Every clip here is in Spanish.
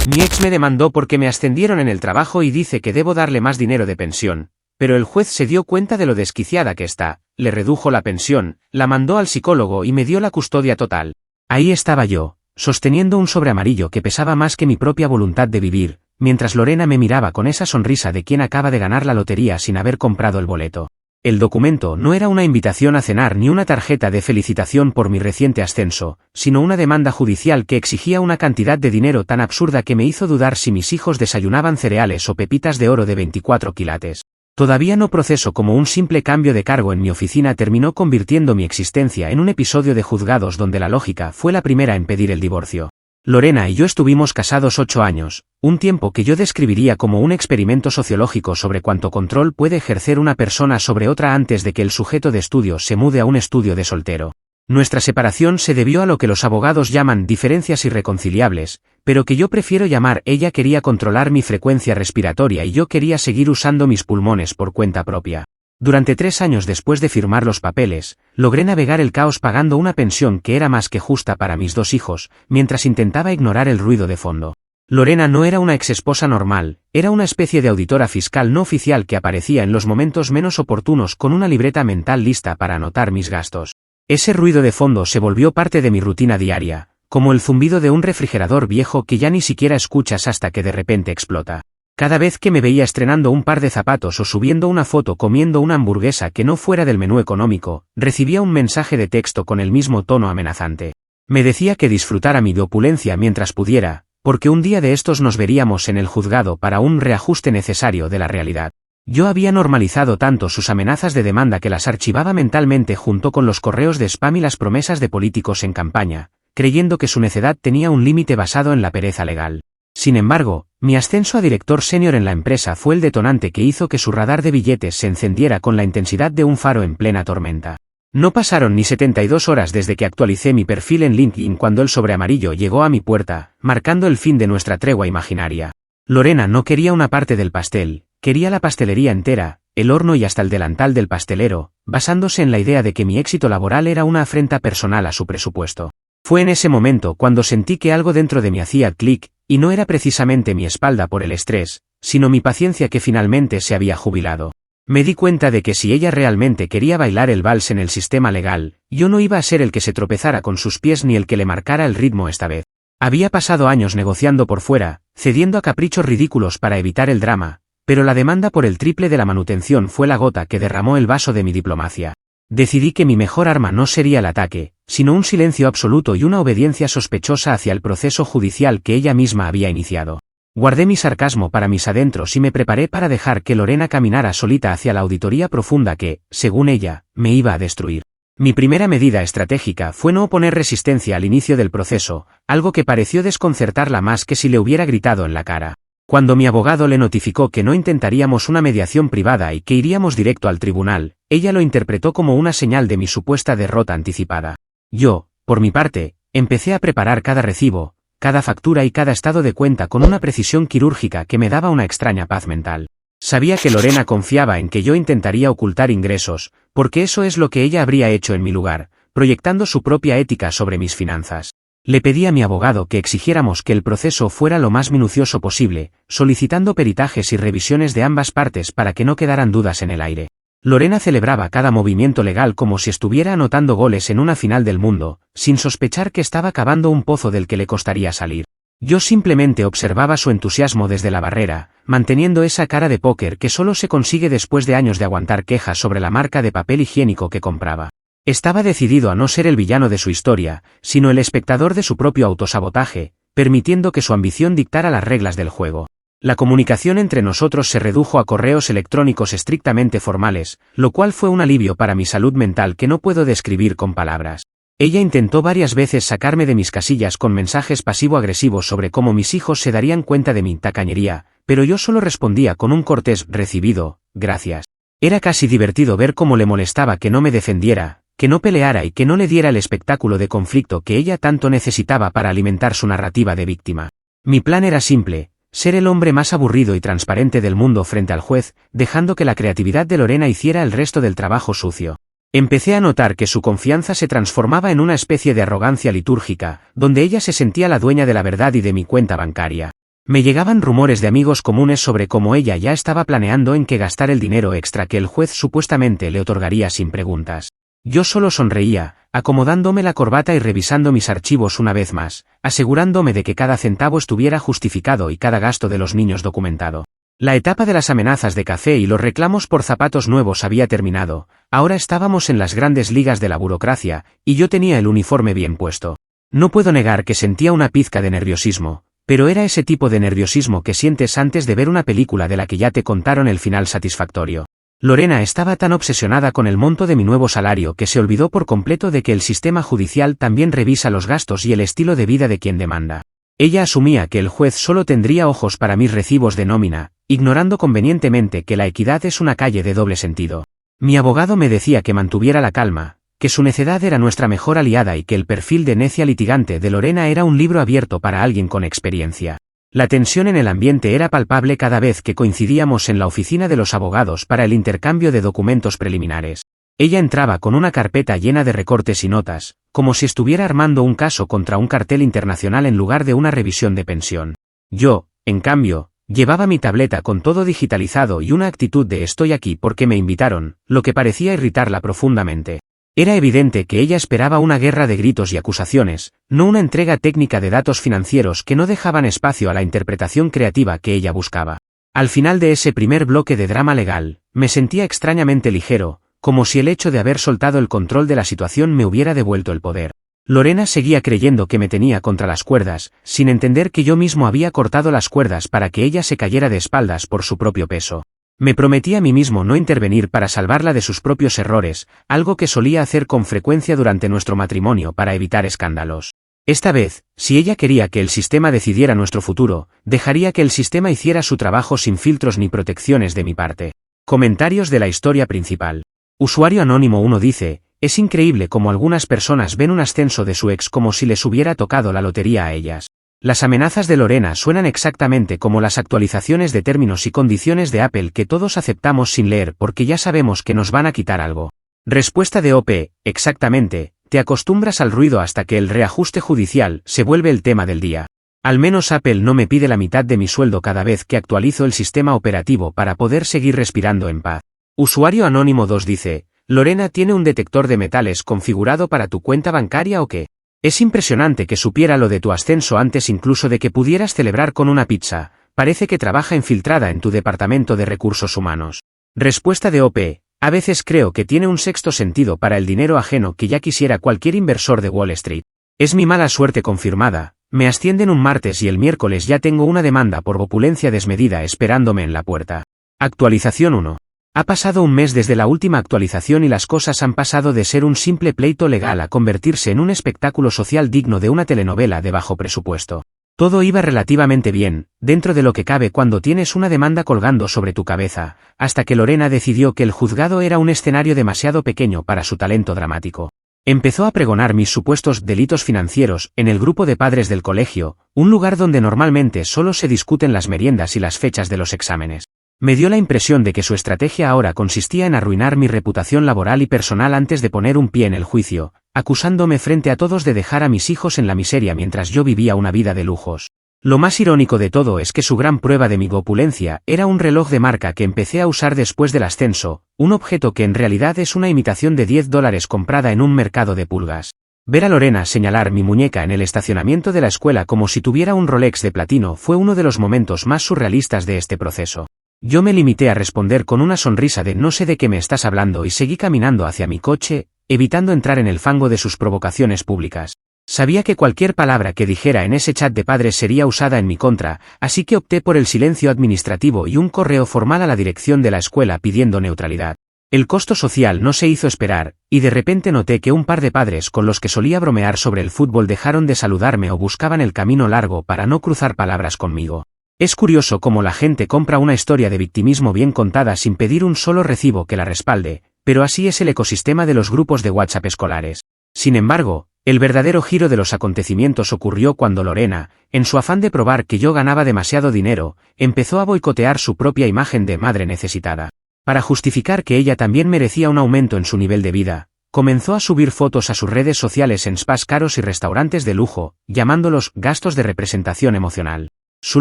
Mi ex me demandó porque me ascendieron en el trabajo y dice que debo darle más dinero de pensión, pero el juez se dio cuenta de lo desquiciada que está, le redujo la pensión, la mandó al psicólogo y me dio la custodia total. Ahí estaba yo, sosteniendo un sobre amarillo que pesaba más que mi propia voluntad de vivir, mientras Lorena me miraba con esa sonrisa de quien acaba de ganar la lotería sin haber comprado el boleto. El documento no era una invitación a cenar ni una tarjeta de felicitación por mi reciente ascenso, sino una demanda judicial que exigía una cantidad de dinero tan absurda que me hizo dudar si mis hijos desayunaban cereales o pepitas de oro de 24 quilates. Todavía no proceso cómo un simple cambio de cargo en mi oficina terminó convirtiendo mi existencia en un episodio de juzgados donde la lógica fue la primera en pedir el divorcio. Lorena y yo estuvimos casados 8 años, un tiempo que yo describiría como un experimento sociológico sobre cuánto control puede ejercer una persona sobre otra antes de que el sujeto de estudio se mude a un estudio de soltero. Nuestra separación se debió a lo que los abogados llaman diferencias irreconciliables, pero que yo prefiero llamar ella quería controlar mi frecuencia respiratoria y yo quería seguir usando mis pulmones por cuenta propia. Durante 3 años después de firmar los papeles, logré navegar el caos pagando una pensión que era más que justa para mis 2 hijos, mientras intentaba ignorar el ruido de fondo. Lorena no era una exesposa normal, era una especie de auditora fiscal no oficial que aparecía en los momentos menos oportunos con una libreta mental lista para anotar mis gastos. Ese ruido de fondo se volvió parte de mi rutina diaria, como el zumbido de un refrigerador viejo que ya ni siquiera escuchas hasta que de repente explota. Cada vez que me veía estrenando un par de zapatos o subiendo una foto comiendo una hamburguesa que no fuera del menú económico, recibía un mensaje de texto con el mismo tono amenazante. Me decía que disfrutara mi opulencia mientras pudiera, porque un día de estos nos veríamos en el juzgado para un reajuste necesario de la realidad. Yo había normalizado tanto sus amenazas de demanda que las archivaba mentalmente junto con los correos de spam y las promesas de políticos en campaña, creyendo que su necedad tenía un límite basado en la pereza legal. Sin embargo, mi ascenso a director senior en la empresa fue el detonante que hizo que su radar de billetes se encendiera con la intensidad de un faro en plena tormenta. No pasaron ni 72 horas desde que actualicé mi perfil en LinkedIn cuando el sobre amarillo llegó a mi puerta, marcando el fin de nuestra tregua imaginaria. Lorena no quería una parte del pastel, quería la pastelería entera, el horno y hasta el delantal del pastelero, basándose en la idea de que mi éxito laboral era una afrenta personal a su presupuesto. Fue en ese momento cuando sentí que algo dentro de mí hacía clic, y no era precisamente mi espalda por el estrés, sino mi paciencia que finalmente se había jubilado. Me di cuenta de que si ella realmente quería bailar el vals en el sistema legal, yo no iba a ser el que se tropezara con sus pies ni el que le marcara el ritmo esta vez. Había pasado años negociando por fuera, cediendo a caprichos ridículos para evitar el drama, pero la demanda por el triple de la manutención fue la gota que derramó el vaso de mi diplomacia. Decidí que mi mejor arma no sería el ataque, sino un silencio absoluto y una obediencia sospechosa hacia el proceso judicial que ella misma había iniciado. Guardé mi sarcasmo para mis adentros y me preparé para dejar que Lorena caminara solita hacia la auditoría profunda que, según ella, me iba a destruir. Mi primera medida estratégica fue no oponer resistencia al inicio del proceso, algo que pareció desconcertarla más que si le hubiera gritado en la cara. Cuando mi abogado le notificó que no intentaríamos una mediación privada y que iríamos directo al tribunal, ella lo interpretó como una señal de mi supuesta derrota anticipada. Yo, por mi parte, empecé a preparar cada recibo, cada factura y cada estado de cuenta con una precisión quirúrgica que me daba una extraña paz mental. Sabía que Lorena confiaba en que yo intentaría ocultar ingresos, porque eso es lo que ella habría hecho en mi lugar, proyectando su propia ética sobre mis finanzas. Le pedí a mi abogado que exigiéramos que el proceso fuera lo más minucioso posible, solicitando peritajes y revisiones de ambas partes para que no quedaran dudas en el aire. Lorena celebraba cada movimiento legal como si estuviera anotando goles en una final del mundo, sin sospechar que estaba cavando un pozo del que le costaría salir. Yo simplemente observaba su entusiasmo desde la barrera, manteniendo esa cara de póker que solo se consigue después de años de aguantar quejas sobre la marca de papel higiénico que compraba. Estaba decidido a no ser el villano de su historia, sino el espectador de su propio autosabotaje, permitiendo que su ambición dictara las reglas del juego. La comunicación entre nosotros se redujo a correos electrónicos estrictamente formales, lo cual fue un alivio para mi salud mental que no puedo describir con palabras. Ella intentó varias veces sacarme de mis casillas con mensajes pasivo-agresivos sobre cómo mis hijos se darían cuenta de mi tacañería, pero yo solo respondía con un cortés recibido, gracias. Era casi divertido ver cómo le molestaba que no me defendiera, que no peleara y que no le diera el espectáculo de conflicto que ella tanto necesitaba para alimentar su narrativa de víctima. Mi plan era simple: ser el hombre más aburrido y transparente del mundo frente al juez, dejando que la creatividad de Lorena hiciera el resto del trabajo sucio. Empecé a notar que su confianza se transformaba en una especie de arrogancia litúrgica, donde ella se sentía la dueña de la verdad y de mi cuenta bancaria. Me llegaban rumores de amigos comunes sobre cómo ella ya estaba planeando en qué gastar el dinero extra que el juez supuestamente le otorgaría sin preguntas. Yo solo sonreía, acomodándome la corbata y revisando mis archivos una vez más, asegurándome de que cada centavo estuviera justificado y cada gasto de los niños documentado. La etapa de las amenazas de café y los reclamos por zapatos nuevos había terminado, ahora estábamos en las grandes ligas de la burocracia, y yo tenía el uniforme bien puesto. No puedo negar que sentía una pizca de nerviosismo, pero era ese tipo de nerviosismo que sientes antes de ver una película de la que ya te contaron el final satisfactorio. Lorena estaba tan obsesionada con el monto de mi nuevo salario que se olvidó por completo de que el sistema judicial también revisa los gastos y el estilo de vida de quien demanda. Ella asumía que el juez solo tendría ojos para mis recibos de nómina, ignorando convenientemente que la equidad es una calle de doble sentido. Mi abogado me decía que mantuviera la calma, que su necedad era nuestra mejor aliada y que el perfil de necia litigante de Lorena era un libro abierto para alguien con experiencia. La tensión en el ambiente era palpable cada vez que coincidíamos en la oficina de los abogados para el intercambio de documentos preliminares. Ella entraba con una carpeta llena de recortes y notas, como si estuviera armando un caso contra un cartel internacional en lugar de una revisión de pensión. Yo, en cambio, llevaba mi tableta con todo digitalizado y una actitud de estoy aquí porque me invitaron, lo que parecía irritarla profundamente. Era evidente que ella esperaba una guerra de gritos y acusaciones, no una entrega técnica de datos financieros que no dejaban espacio a la interpretación creativa que ella buscaba. Al final de ese primer bloque de drama legal, me sentía extrañamente ligero, como si el hecho de haber soltado el control de la situación me hubiera devuelto el poder. Lorena seguía creyendo que me tenía contra las cuerdas, sin entender que yo mismo había cortado las cuerdas para que ella se cayera de espaldas por su propio peso. Me prometí a mí mismo no intervenir para salvarla de sus propios errores, algo que solía hacer con frecuencia durante nuestro matrimonio para evitar escándalos. Esta vez, si ella quería que el sistema decidiera nuestro futuro, dejaría que el sistema hiciera su trabajo sin filtros ni protecciones de mi parte. Comentarios de la historia principal. Usuario Anónimo 1 dice, es increíble cómo algunas personas ven un ascenso de su ex como si les hubiera tocado la lotería a ellas. Las amenazas de Lorena suenan exactamente como las actualizaciones de términos y condiciones de Apple que todos aceptamos sin leer porque ya sabemos que nos van a quitar algo. Respuesta de OP, exactamente, te acostumbras al ruido hasta que el reajuste judicial se vuelve el tema del día. Al menos Apple no me pide la mitad de mi sueldo cada vez que actualizo el sistema operativo para poder seguir respirando en paz. Usuario Anónimo 2 dice, ¿Lorena tiene un detector de metales configurado para tu cuenta bancaria o qué? Es impresionante que supiera lo de tu ascenso antes incluso de que pudieras celebrar con una pizza, parece que trabaja infiltrada en tu departamento de recursos humanos. Respuesta de OP, a veces creo que tiene un sexto sentido para el dinero ajeno que ya quisiera cualquier inversor de Wall Street. Es mi mala suerte confirmada, me ascienden un martes y el miércoles ya tengo una demanda por opulencia desmedida esperándome en la puerta. Actualización 1. Ha pasado un mes desde la última actualización y las cosas han pasado de ser un simple pleito legal a convertirse en un espectáculo social digno de una telenovela de bajo presupuesto. Todo iba relativamente bien, dentro de lo que cabe cuando tienes una demanda colgando sobre tu cabeza, hasta que Lorena decidió que el juzgado era un escenario demasiado pequeño para su talento dramático. Empezó a pregonar mis supuestos delitos financieros en el grupo de padres del colegio, un lugar donde normalmente solo se discuten las meriendas y las fechas de los exámenes. Me dio la impresión de que su estrategia ahora consistía en arruinar mi reputación laboral y personal antes de poner un pie en el juicio, acusándome frente a todos de dejar a mis hijos en la miseria mientras yo vivía una vida de lujos. Lo más irónico de todo es que su gran prueba de mi opulencia era un reloj de marca que empecé a usar después del ascenso, un objeto que en realidad es una imitación de $10 comprada en un mercado de pulgas. Ver a Lorena señalar mi muñeca en el estacionamiento de la escuela como si tuviera un Rolex de platino fue uno de los momentos más surrealistas de este proceso. Yo me limité a responder con una sonrisa de no sé de qué me estás hablando y seguí caminando hacia mi coche, evitando entrar en el fango de sus provocaciones públicas. Sabía que cualquier palabra que dijera en ese chat de padres sería usada en mi contra, así que opté por el silencio administrativo y un correo formal a la dirección de la escuela pidiendo neutralidad. El costo social no se hizo esperar, y de repente noté que un par de padres con los que solía bromear sobre el fútbol dejaron de saludarme o buscaban el camino largo para no cruzar palabras conmigo. Es curioso cómo la gente compra una historia de victimismo bien contada sin pedir un solo recibo que la respalde, pero así es el ecosistema de los grupos de WhatsApp escolares. Sin embargo, el verdadero giro de los acontecimientos ocurrió cuando Lorena, en su afán de probar que yo ganaba demasiado dinero, empezó a boicotear su propia imagen de madre necesitada. Para justificar que ella también merecía un aumento en su nivel de vida, comenzó a subir fotos a sus redes sociales en spas caros y restaurantes de lujo, llamándolos gastos de representación emocional. Su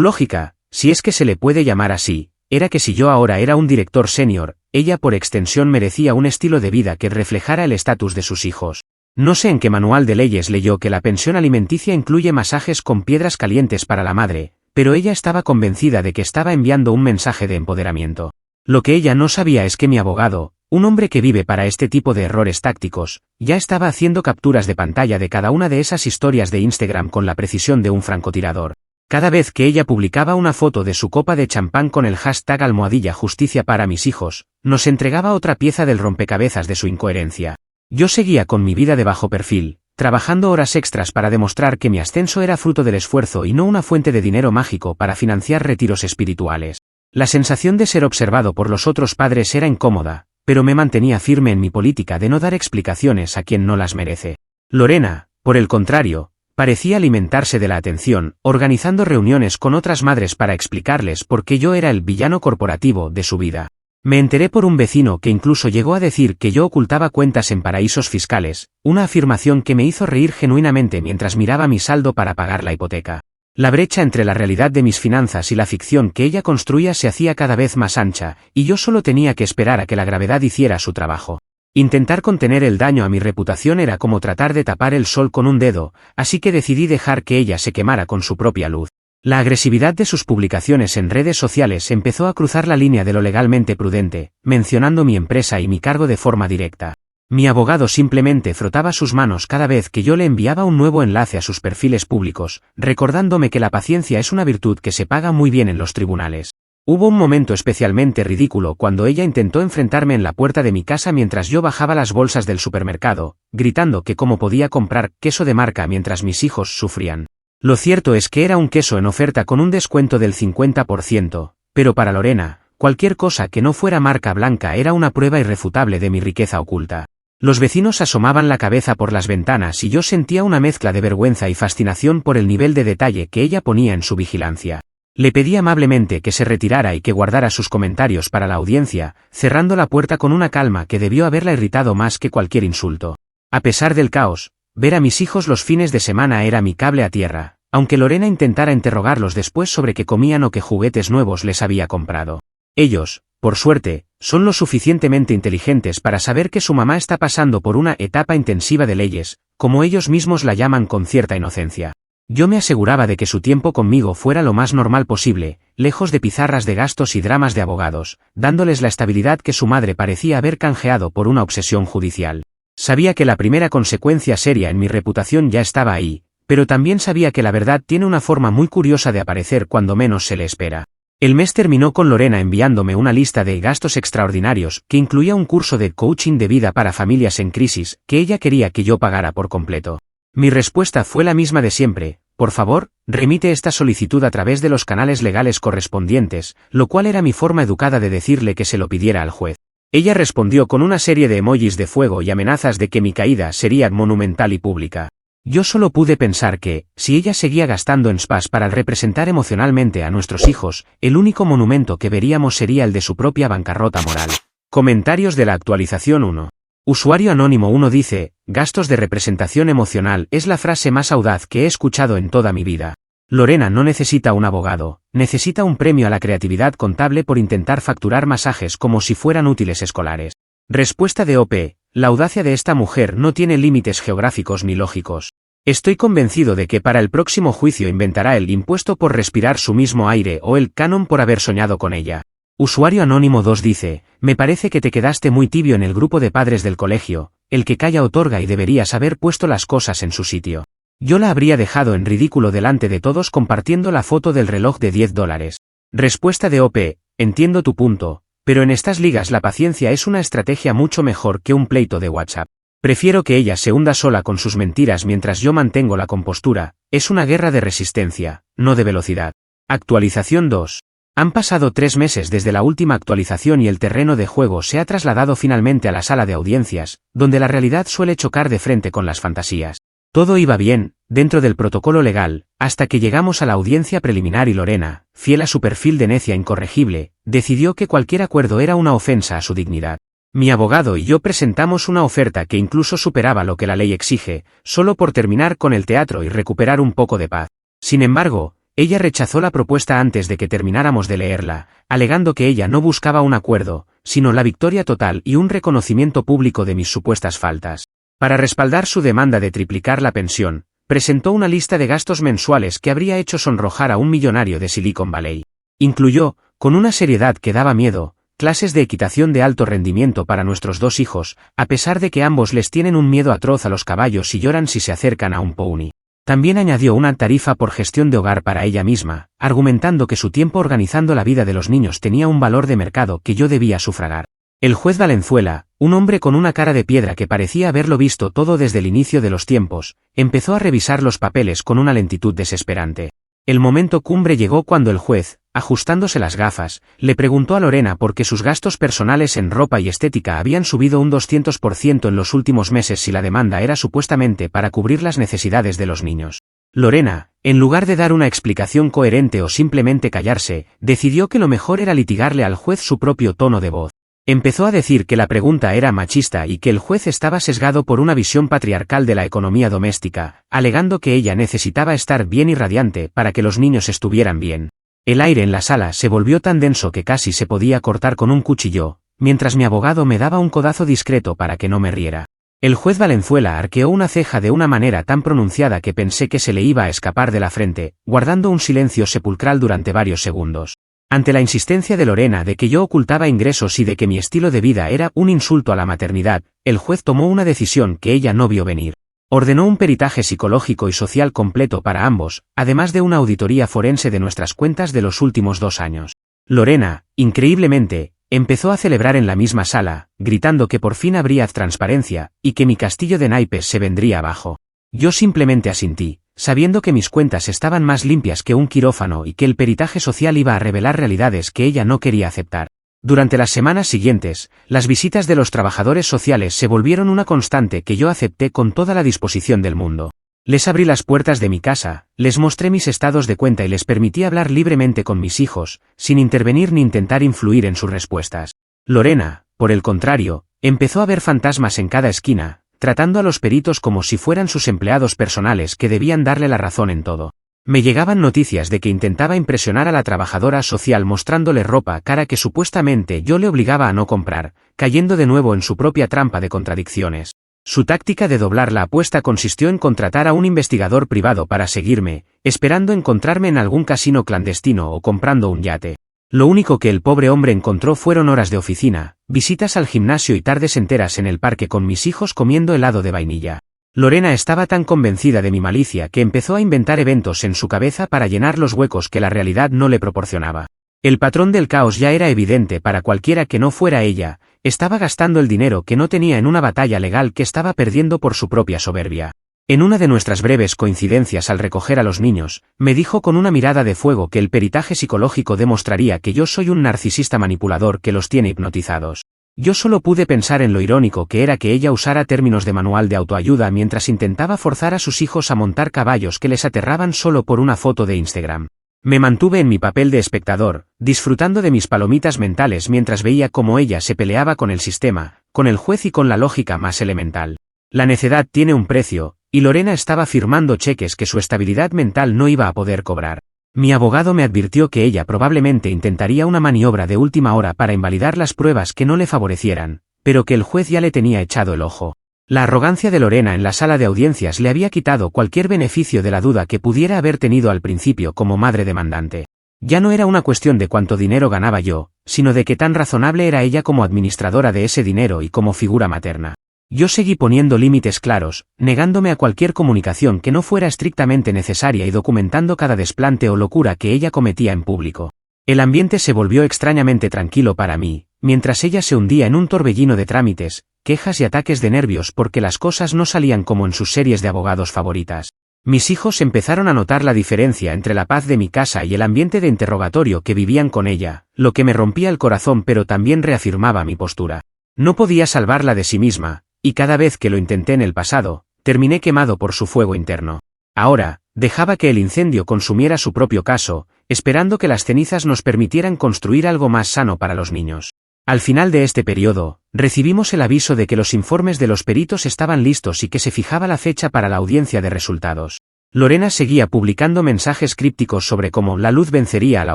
lógica, si es que se le puede llamar así, era que si yo ahora era un director senior, ella por extensión merecía un estilo de vida que reflejara el estatus de sus hijos. No sé en qué manual de leyes leyó que la pensión alimenticia incluye masajes con piedras calientes para la madre, pero ella estaba convencida de que estaba enviando un mensaje de empoderamiento. Lo que ella no sabía es que mi abogado, un hombre que vive para este tipo de errores tácticos, ya estaba haciendo capturas de pantalla de cada una de esas historias de Instagram con la precisión de un francotirador. Cada vez que ella publicaba una foto de su copa de champán con el hashtag #justicia para mis hijos, nos entregaba otra pieza del rompecabezas de su incoherencia. Yo seguía con mi vida de bajo perfil, trabajando horas extras para demostrar que mi ascenso era fruto del esfuerzo y no una fuente de dinero mágico para financiar retiros espirituales. La sensación de ser observado por los otros padres era incómoda, pero me mantenía firme en mi política de no dar explicaciones a quien no las merece. Lorena, por el contrario, parecía alimentarse de la atención, organizando reuniones con otras madres para explicarles por qué yo era el villano corporativo de su vida. Me enteré por un vecino que incluso llegó a decir que yo ocultaba cuentas en paraísos fiscales, una afirmación que me hizo reír genuinamente mientras miraba mi saldo para pagar la hipoteca. La brecha entre la realidad de mis finanzas y la ficción que ella construía se hacía cada vez más ancha, y yo solo tenía que esperar a que la gravedad hiciera su trabajo. Intentar contener el daño a mi reputación era como tratar de tapar el sol con un dedo, así que decidí dejar que ella se quemara con su propia luz. La agresividad de sus publicaciones en redes sociales empezó a cruzar la línea de lo legalmente prudente, mencionando mi empresa y mi cargo de forma directa. Mi abogado simplemente frotaba sus manos cada vez que yo le enviaba un nuevo enlace a sus perfiles públicos, recordándome que la paciencia es una virtud que se paga muy bien en los tribunales. Hubo un momento especialmente ridículo cuando ella intentó enfrentarme en la puerta de mi casa mientras yo bajaba las bolsas del supermercado, gritando que cómo podía comprar queso de marca mientras mis hijos sufrían. Lo cierto es que era un queso en oferta con un descuento del 50%, pero para Lorena, cualquier cosa que no fuera marca blanca era una prueba irrefutable de mi riqueza oculta. Los vecinos asomaban la cabeza por las ventanas y yo sentía una mezcla de vergüenza y fascinación por el nivel de detalle que ella ponía en su vigilancia. Le pedí amablemente que se retirara y que guardara sus comentarios para la audiencia, cerrando la puerta con una calma que debió haberla irritado más que cualquier insulto. A pesar del caos, ver a mis hijos los fines de semana era mi cable a tierra, aunque Lorena intentara interrogarlos después sobre qué comían o qué juguetes nuevos les había comprado. Ellos, por suerte, son lo suficientemente inteligentes para saber que su mamá está pasando por una etapa intensiva de leyes, como ellos mismos la llaman con cierta inocencia. Yo me aseguraba de que su tiempo conmigo fuera lo más normal posible, lejos de pizarras de gastos y dramas de abogados, dándoles la estabilidad que su madre parecía haber canjeado por una obsesión judicial. Sabía que la primera consecuencia seria en mi reputación ya estaba ahí, pero también sabía que la verdad tiene una forma muy curiosa de aparecer cuando menos se le espera. El mes terminó con Lorena enviándome una lista de gastos extraordinarios que incluía un curso de coaching de vida para familias en crisis que ella quería que yo pagara por completo. Mi respuesta fue la misma de siempre: por favor, remite esta solicitud a través de los canales legales correspondientes, lo cual era mi forma educada de decirle que se lo pidiera al juez. Ella respondió con una serie de emojis de fuego y amenazas de que mi caída sería monumental y pública. Yo solo pude pensar que, si ella seguía gastando en spas para representar emocionalmente a nuestros hijos, el único monumento que veríamos sería el de su propia bancarrota moral. Comentarios de la actualización 1. Usuario Anónimo 1 dice: gastos de representación emocional es la frase más audaz que he escuchado en toda mi vida. Lorena no necesita un abogado, necesita un premio a la creatividad contable por intentar facturar masajes como si fueran útiles escolares. Respuesta de OP: la audacia de esta mujer no tiene límites geográficos ni lógicos. Estoy convencido de que para el próximo juicio inventará el impuesto por respirar su mismo aire o el canon por haber soñado con ella. Usuario Anónimo 2 dice: me parece que te quedaste muy tibio en el grupo de padres del colegio, el que calla otorga y deberías haber puesto las cosas en su sitio. Yo la habría dejado en ridículo delante de todos compartiendo la foto del reloj de $10. Respuesta de OP: entiendo tu punto, pero en estas ligas la paciencia es una estrategia mucho mejor que un pleito de WhatsApp. Prefiero que ella se hunda sola con sus mentiras mientras yo mantengo la compostura. Es una guerra de resistencia, no de velocidad. Actualización 2. Han pasado 3 meses desde la última actualización y el terreno de juego se ha trasladado finalmente a la sala de audiencias, donde la realidad suele chocar de frente con las fantasías. Todo iba bien, dentro del protocolo legal, hasta que llegamos a la audiencia preliminar y Lorena, fiel a su perfil de necia incorregible, decidió que cualquier acuerdo era una ofensa a su dignidad. Mi abogado y yo presentamos una oferta que incluso superaba lo que la ley exige, solo por terminar con el teatro y recuperar un poco de paz. Sin embargo, Ella rechazó la propuesta antes de que termináramos de leerla, alegando que ella no buscaba un acuerdo, sino la victoria total y un reconocimiento público de mis supuestas faltas. Para respaldar su demanda de triplicar la pensión, presentó una lista de gastos mensuales que habría hecho sonrojar a un millonario de Silicon Valley. Incluyó, con una seriedad que daba miedo, clases de equitación de alto rendimiento para nuestros 2 hijos, a pesar de que ambos les tienen un miedo atroz a los caballos y lloran si se acercan a un pony. También añadió una tarifa por gestión de hogar para ella misma, argumentando que su tiempo organizando la vida de los niños tenía un valor de mercado que yo debía sufragar. El juez Valenzuela, un hombre con una cara de piedra que parecía haberlo visto todo desde el inicio de los tiempos, empezó a revisar los papeles con una lentitud desesperante. El momento cumbre llegó cuando el juez, ajustándose las gafas, le preguntó a Lorena por qué sus gastos personales en ropa y estética habían subido un 200% en los últimos meses si la demanda era supuestamente para cubrir las necesidades de los niños. Lorena, en lugar de dar una explicación coherente o simplemente callarse, decidió que lo mejor era litigarle al juez su propio tono de voz. Empezó a decir que la pregunta era machista y que el juez estaba sesgado por una visión patriarcal de la economía doméstica, alegando que ella necesitaba estar bien y radiante para que los niños estuvieran bien. El aire en la sala se volvió tan denso que casi se podía cortar con un cuchillo, mientras mi abogado me daba un codazo discreto para que no me riera. El juez Valenzuela arqueó una ceja de una manera tan pronunciada que pensé que se le iba a escapar de la frente, guardando un silencio sepulcral durante varios segundos. Ante la insistencia de Lorena de que yo ocultaba ingresos y de que mi estilo de vida era un insulto a la maternidad, el juez tomó una decisión que ella no vio venir. Ordenó un peritaje psicológico y social completo para ambos, además de una auditoría forense de nuestras cuentas de los últimos 2 años. Lorena, increíblemente, empezó a celebrar en la misma sala, gritando que por fin habría transparencia, y que mi castillo de naipes se vendría abajo. Yo simplemente asintí, sabiendo que mis cuentas estaban más limpias que un quirófano y que el peritaje social iba a revelar realidades que ella no quería aceptar. Durante las semanas siguientes, las visitas de los trabajadores sociales se volvieron una constante que yo acepté con toda la disposición del mundo. Les abrí las puertas de mi casa, les mostré mis estados de cuenta y les permití hablar libremente con mis hijos, sin intervenir ni intentar influir en sus respuestas. Lorena, por el contrario, empezó a ver fantasmas en cada esquina, tratando a los peritos como si fueran sus empleados personales que debían darle la razón en todo. Me llegaban noticias de que intentaba impresionar a la trabajadora social mostrándole ropa cara que supuestamente yo le obligaba a no comprar, cayendo de nuevo en su propia trampa de contradicciones. Su táctica de doblar la apuesta consistió en contratar a un investigador privado para seguirme, esperando encontrarme en algún casino clandestino o comprando un yate. Lo único que el pobre hombre encontró fueron horas de oficina, visitas al gimnasio y tardes enteras en el parque con mis hijos comiendo helado de vainilla. Lorena estaba tan convencida de mi malicia que empezó a inventar eventos en su cabeza para llenar los huecos que la realidad no le proporcionaba. El patrón del caos ya era evidente para cualquiera que no fuera ella, estaba gastando el dinero que no tenía en una batalla legal que estaba perdiendo por su propia soberbia. En una de nuestras breves coincidencias al recoger a los niños, me dijo con una mirada de fuego que el peritaje psicológico demostraría que yo soy un narcisista manipulador que los tiene hipnotizados. Yo solo pude pensar en lo irónico que era que ella usara términos de manual de autoayuda mientras intentaba forzar a sus hijos a montar caballos que les aterraban solo por una foto de Instagram. Me mantuve en mi papel de espectador, disfrutando de mis palomitas mentales mientras veía cómo ella se peleaba con el sistema, con el juez y con la lógica más elemental. La necedad tiene un precio, y Lorena estaba firmando cheques que su estabilidad mental no iba a poder cobrar. Mi abogado me advirtió que ella probablemente intentaría una maniobra de última hora para invalidar las pruebas que no le favorecieran, pero que el juez ya le tenía echado el ojo. La arrogancia de Lorena en la sala de audiencias le había quitado cualquier beneficio de la duda que pudiera haber tenido al principio como madre demandante. Ya no era una cuestión de cuánto dinero ganaba yo, sino de qué tan razonable era ella como administradora de ese dinero y como figura materna. Yo seguí poniendo límites claros, negándome a cualquier comunicación que no fuera estrictamente necesaria y documentando cada desplante o locura que ella cometía en público. El ambiente se volvió extrañamente tranquilo para mí, mientras ella se hundía en un torbellino de trámites, quejas y ataques de nervios porque las cosas no salían como en sus series de abogados favoritas. Mis hijos empezaron a notar la diferencia entre la paz de mi casa y el ambiente de interrogatorio que vivían con ella, lo que me rompía el corazón pero también reafirmaba mi postura. No podía salvarla de sí misma, y cada vez que lo intenté en el pasado, terminé quemado por su fuego interno. Ahora, dejaba que el incendio consumiera su propio caso, esperando que las cenizas nos permitieran construir algo más sano para los niños. Al final de este periodo, recibimos el aviso de que los informes de los peritos estaban listos y que se fijaba la fecha para la audiencia de resultados. Lorena seguía publicando mensajes crípticos sobre cómo la luz vencería a la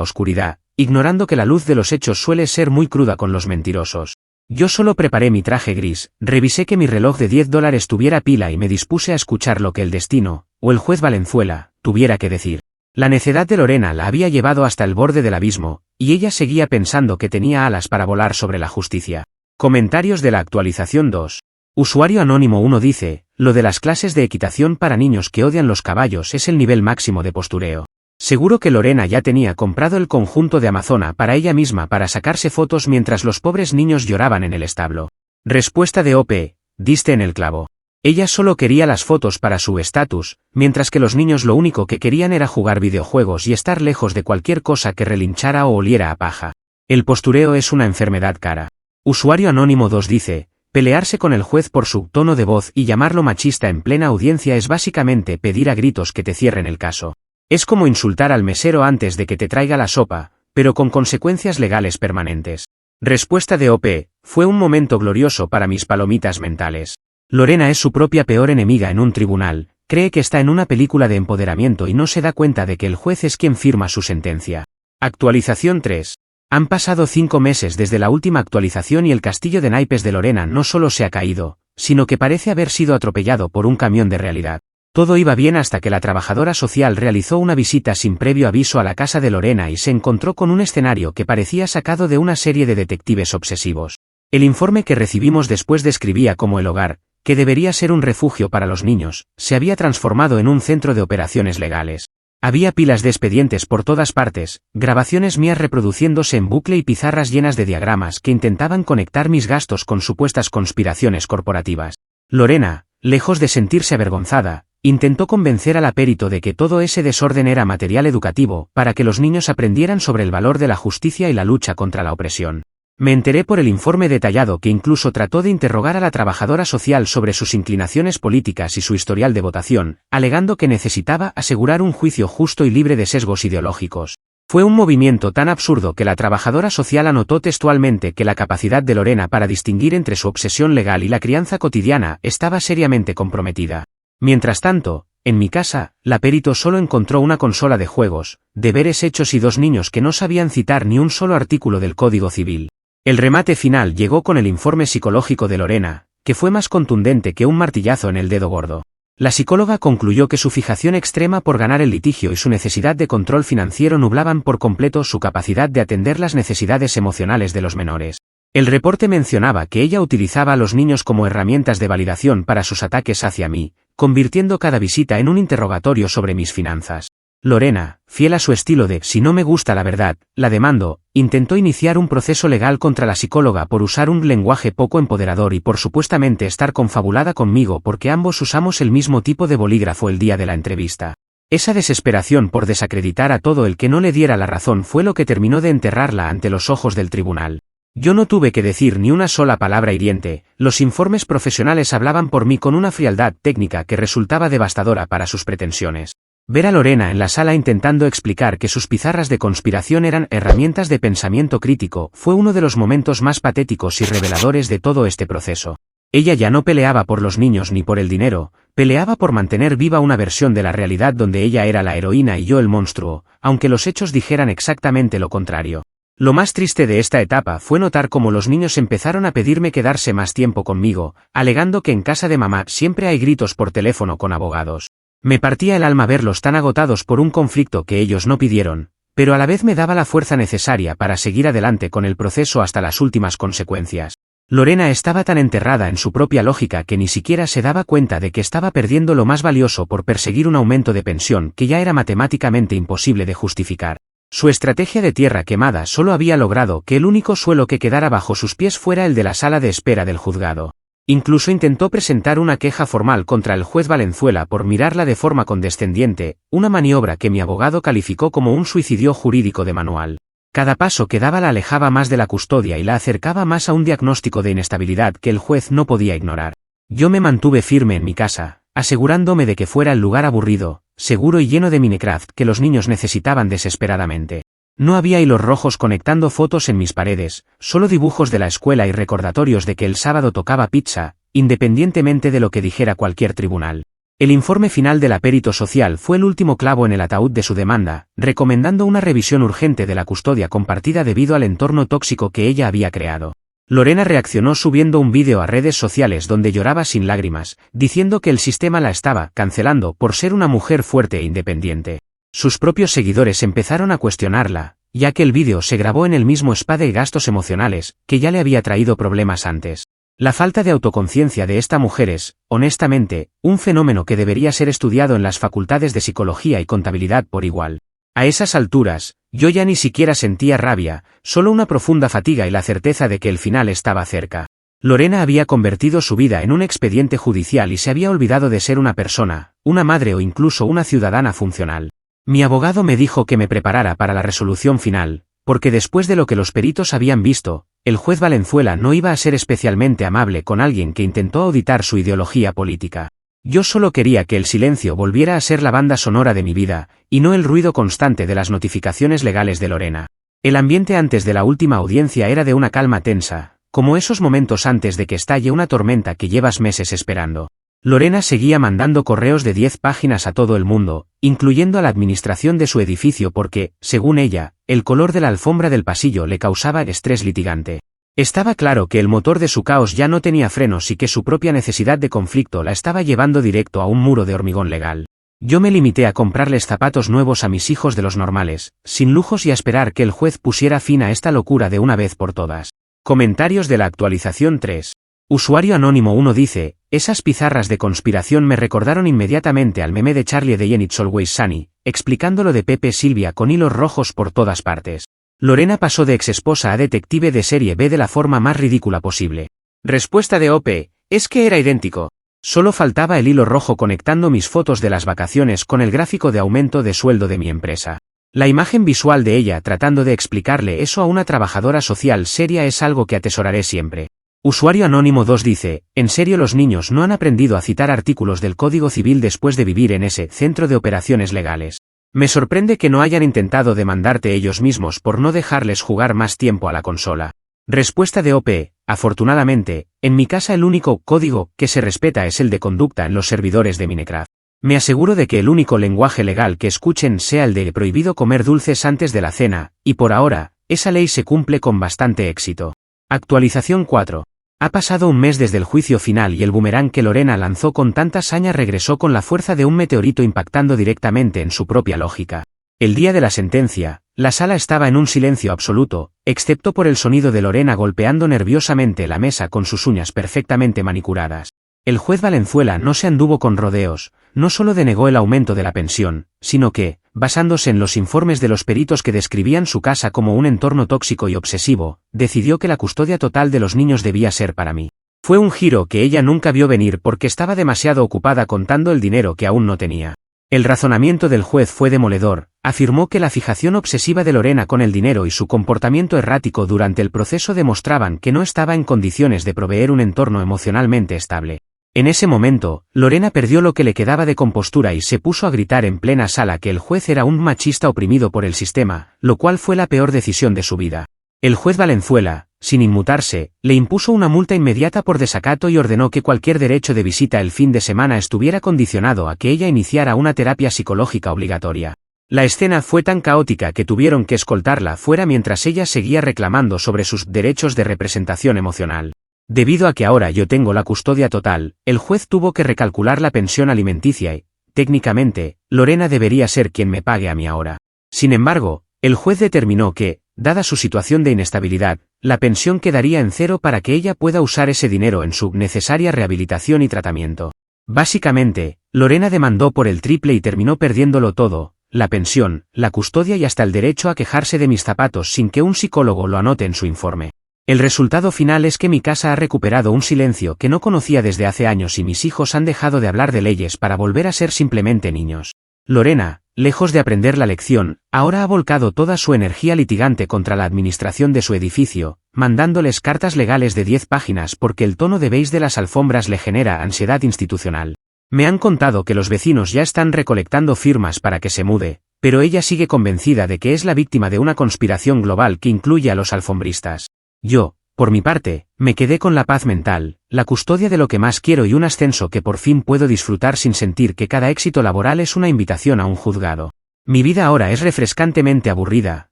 oscuridad, ignorando que la luz de los hechos suele ser muy cruda con los mentirosos. Yo solo preparé mi traje gris, revisé que mi reloj de $10 tuviera pila y me dispuse a escuchar lo que el destino, o el juez Valenzuela, tuviera que decir. La necedad de Lorena la había llevado hasta el borde del abismo, y ella seguía pensando que tenía alas para volar sobre la justicia. Comentarios de la actualización 2. Usuario Anónimo 1 dice, lo de las clases de equitación para niños que odian los caballos es el nivel máximo de postureo. Seguro que Lorena ya tenía comprado el conjunto de Amazona para ella misma para sacarse fotos mientras los pobres niños lloraban en el establo. Respuesta de OP, diste en el clavo. Ella solo quería las fotos para su estatus, mientras que los niños lo único que querían era jugar videojuegos y estar lejos de cualquier cosa que relinchara o oliera a paja. El postureo es una enfermedad cara. Usuario Anónimo 2 dice, pelearse con el juez por su tono de voz y llamarlo machista en plena audiencia es básicamente pedir a gritos que te cierren el caso. Es como insultar al mesero antes de que te traiga la sopa, pero con consecuencias legales permanentes. Respuesta de OP, fue un momento glorioso para mis palomitas mentales. Lorena es su propia peor enemiga en un tribunal, cree que está en una película de empoderamiento y no se da cuenta de que el juez es quien firma su sentencia. Actualización 3. Han pasado 5 meses desde la última actualización y el castillo de naipes de Lorena no solo se ha caído, sino que parece haber sido atropellado por un camión de realidad. Todo iba bien hasta que la trabajadora social realizó una visita sin previo aviso a la casa de Lorena y se encontró con un escenario que parecía sacado de una serie de detectives obsesivos. El informe que recibimos después describía cómo el hogar, que debería ser un refugio para los niños, se había transformado en un centro de operaciones legales. Había pilas de expedientes por todas partes, grabaciones mías reproduciéndose en bucle y pizarras llenas de diagramas que intentaban conectar mis gastos con supuestas conspiraciones corporativas. Lorena, lejos de sentirse avergonzada, intentó convencer al apérito de que todo ese desorden era material educativo para que los niños aprendieran sobre el valor de la justicia y la lucha contra la opresión. Me enteré por el informe detallado que incluso trató de interrogar a la trabajadora social sobre sus inclinaciones políticas y su historial de votación, alegando que necesitaba asegurar un juicio justo y libre de sesgos ideológicos. Fue un movimiento tan absurdo que la trabajadora social anotó textualmente que la capacidad de Lorena para distinguir entre su obsesión legal y la crianza cotidiana estaba seriamente comprometida. Mientras tanto, en mi casa, la perito solo encontró una consola de juegos, deberes hechos y 2 niños que no sabían citar ni un solo artículo del Código Civil. El remate final llegó con el informe psicológico de Lorena, que fue más contundente que un martillazo en el dedo gordo. La psicóloga concluyó que su fijación extrema por ganar el litigio y su necesidad de control financiero nublaban por completo su capacidad de atender las necesidades emocionales de los menores. El reporte mencionaba que ella utilizaba a los niños como herramientas de validación para sus ataques hacia mí, convirtiendo cada visita en un interrogatorio sobre mis finanzas. Lorena, fiel a su estilo de «si no me gusta la verdad, la demando», intentó iniciar un proceso legal contra la psicóloga por usar un lenguaje poco empoderador y por supuestamente estar confabulada conmigo porque ambos usamos el mismo tipo de bolígrafo el día de la entrevista. Esa desesperación por desacreditar a todo el que no le diera la razón fue lo que terminó de enterrarla ante los ojos del tribunal. Yo no tuve que decir ni una sola palabra hiriente, los informes profesionales hablaban por mí con una frialdad técnica que resultaba devastadora para sus pretensiones. Ver a Lorena en la sala intentando explicar que sus pizarras de conspiración eran herramientas de pensamiento crítico fue uno de los momentos más patéticos y reveladores de todo este proceso. Ella ya no peleaba por los niños ni por el dinero, peleaba por mantener viva una versión de la realidad donde ella era la heroína y yo el monstruo, aunque los hechos dijeran exactamente lo contrario. Lo más triste de esta etapa fue notar cómo los niños empezaron a pedirme quedarse más tiempo conmigo, alegando que en casa de mamá siempre hay gritos por teléfono con abogados. Me partía el alma verlos tan agotados por un conflicto que ellos no pidieron, pero a la vez me daba la fuerza necesaria para seguir adelante con el proceso hasta las últimas consecuencias. Lorena estaba tan enterrada en su propia lógica que ni siquiera se daba cuenta de que estaba perdiendo lo más valioso por perseguir un aumento de pensión que ya era matemáticamente imposible de justificar. Su estrategia de tierra quemada solo había logrado que el único suelo que quedara bajo sus pies fuera el de la sala de espera del juzgado. Incluso intentó presentar una queja formal contra el juez Valenzuela por mirarla de forma condescendiente, una maniobra que mi abogado calificó como un suicidio jurídico de manual. Cada paso que daba la alejaba más de la custodia y la acercaba más a un diagnóstico de inestabilidad que el juez no podía ignorar. Yo me mantuve firme en mi casa, asegurándome de que fuera el lugar aburrido, seguro y lleno de Minecraft que los niños necesitaban desesperadamente. No había hilos rojos conectando fotos en mis paredes, solo dibujos de la escuela y recordatorios de que el sábado tocaba pizza, independientemente de lo que dijera cualquier tribunal. El informe final de la perito social fue el último clavo en el ataúd de su demanda, recomendando una revisión urgente de la custodia compartida debido al entorno tóxico que ella había creado. Lorena reaccionó subiendo un vídeo a redes sociales donde lloraba sin lágrimas, diciendo que el sistema la estaba cancelando por ser una mujer fuerte e independiente. Sus propios seguidores empezaron a cuestionarla, ya que el vídeo se grabó en el mismo spa de gastos emocionales, que ya le había traído problemas antes. La falta de autoconciencia de esta mujer es, honestamente, un fenómeno que debería ser estudiado en las facultades de psicología y contabilidad por igual. A esas alturas, yo ya ni siquiera sentía rabia, solo una profunda fatiga y la certeza de que el final estaba cerca. Lorena había convertido su vida en un expediente judicial y se había olvidado de ser una persona, una madre o incluso una ciudadana funcional. Mi abogado me dijo que me preparara para la resolución final, porque después de lo que los peritos habían visto, el juez Valenzuela no iba a ser especialmente amable con alguien que intentó auditar su ideología política. Yo solo quería que el silencio volviera a ser la banda sonora de mi vida, y no el ruido constante de las notificaciones legales de Lorena. El ambiente antes de la última audiencia era de una calma tensa, como esos momentos antes de que estalle una tormenta que llevas meses esperando. Lorena seguía mandando correos de 10 páginas a todo el mundo, incluyendo a la administración de su edificio porque, según ella, el color de la alfombra del pasillo le causaba estrés litigante. Estaba claro que el motor de su caos ya no tenía frenos y que su propia necesidad de conflicto la estaba llevando directo a un muro de hormigón legal. Yo me limité a comprarles zapatos nuevos a mis hijos de los normales, sin lujos y a esperar que el juez pusiera fin a esta locura de una vez por todas. Comentarios de la actualización 3. Usuario Anónimo 1 dice, esas pizarras de conspiración me recordaron inmediatamente al meme de Charlie de It's Always Sunny, explicando lo de Pepe Silvia con hilos rojos por todas partes. Lorena pasó de exesposa a detective de serie B de la forma más ridícula posible. Respuesta de OP, es que era idéntico. Solo faltaba el hilo rojo conectando mis fotos de las vacaciones con el gráfico de aumento de sueldo de mi empresa. La imagen visual de ella tratando de explicarle eso a una trabajadora social seria es algo que atesoraré siempre. Usuario Anónimo 2 dice, ¿en serio los niños no han aprendido a citar artículos del Código Civil después de vivir en ese centro de operaciones legales? Me sorprende que no hayan intentado demandarte ellos mismos por no dejarles jugar más tiempo a la consola. Respuesta de OP, afortunadamente, en mi casa el único código que se respeta es el de conducta en los servidores de Minecraft. Me aseguro de que el único lenguaje legal que escuchen sea el de prohibido comer dulces antes de la cena, y por ahora, esa ley se cumple con bastante éxito. Actualización 4. Ha pasado un mes desde el juicio final y el boomerang que Lorena lanzó con tanta saña regresó con la fuerza de un meteorito impactando directamente en su propia lógica. El día de la sentencia, la sala estaba en un silencio absoluto, excepto por el sonido de Lorena golpeando nerviosamente la mesa con sus uñas perfectamente manicuradas. El juez Valenzuela no se anduvo con rodeos, no solo denegó el aumento de la pensión, sino que, basándose en los informes de los peritos que describían su casa como un entorno tóxico y obsesivo, decidió que la custodia total de los niños debía ser para mí. Fue un giro que ella nunca vio venir porque estaba demasiado ocupada contando el dinero que aún no tenía. El razonamiento del juez fue demoledor, afirmó que la fijación obsesiva de Lorena con el dinero y su comportamiento errático durante el proceso demostraban que no estaba en condiciones de proveer un entorno emocionalmente estable. En ese momento, Lorena perdió lo que le quedaba de compostura y se puso a gritar en plena sala que el juez era un machista oprimido por el sistema, lo cual fue la peor decisión de su vida. El juez Valenzuela, sin inmutarse, le impuso una multa inmediata por desacato y ordenó que cualquier derecho de visita el fin de semana estuviera condicionado a que ella iniciara una terapia psicológica obligatoria. La escena fue tan caótica que tuvieron que escoltarla fuera mientras ella seguía reclamando sobre sus derechos de representación emocional. Debido a que ahora yo tengo la custodia total, el juez tuvo que recalcular la pensión alimenticia y, técnicamente, Lorena debería ser quien me pague a mí ahora. Sin embargo, el juez determinó que, dada su situación de inestabilidad, la pensión quedaría en cero para que ella pueda usar ese dinero en su necesaria rehabilitación y tratamiento. Básicamente, Lorena demandó por el triple y terminó perdiéndolo todo, la pensión, la custodia y hasta el derecho a quejarse de mis zapatos sin que un psicólogo lo anote en su informe. El resultado final es que mi casa ha recuperado un silencio que no conocía desde hace años y mis hijos han dejado de hablar de leyes para volver a ser simplemente niños. Lorena, lejos de aprender la lección, ahora ha volcado toda su energía litigante contra la administración de su edificio, mandándoles cartas legales de 10 páginas porque el tono de beige de las alfombras le genera ansiedad institucional. Me han contado que los vecinos ya están recolectando firmas para que se mude, pero ella sigue convencida de que es la víctima de una conspiración global que incluye a los alfombristas. Yo, Por mi parte, me quedé con la paz mental, la custodia de lo que más quiero y un ascenso que por fin puedo disfrutar sin sentir que cada éxito laboral es una invitación a un juzgado. Mi vida ahora es refrescantemente aburrida,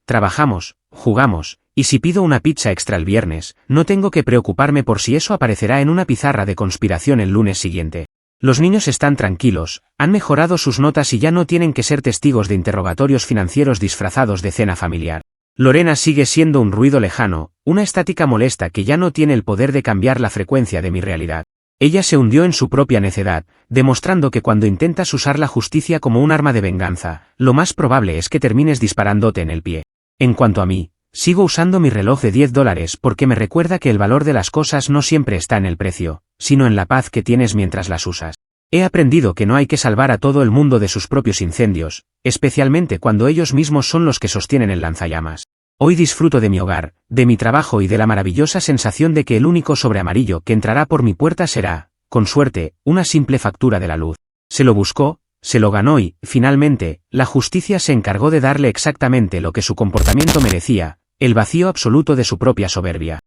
trabajamos, jugamos, y si pido una pizza extra el viernes, no tengo que preocuparme por si eso aparecerá en una pizarra de conspiración el lunes siguiente. Los niños están tranquilos, han mejorado sus notas y ya no tienen que ser testigos de interrogatorios financieros disfrazados de cena familiar. Lorena sigue siendo un ruido lejano, una estática molesta que ya no tiene el poder de cambiar la frecuencia de mi realidad. Ella se hundió en su propia necedad, demostrando que cuando intentas usar la justicia como un arma de venganza, lo más probable es que termines disparándote en el pie. En cuanto a mí, sigo usando mi reloj de $10 porque me recuerda que el valor de las cosas no siempre está en el precio, sino en la paz que tienes mientras las usas. He aprendido que no hay que salvar a todo el mundo de sus propios incendios, especialmente cuando ellos mismos son los que sostienen el lanzallamas. Hoy disfruto de mi hogar, de mi trabajo y de la maravillosa sensación de que el único sobre amarillo que entrará por mi puerta será, con suerte, una simple factura de la luz. Se lo buscó, se lo ganó y, finalmente, la justicia se encargó de darle exactamente lo que su comportamiento merecía, el vacío absoluto de su propia soberbia.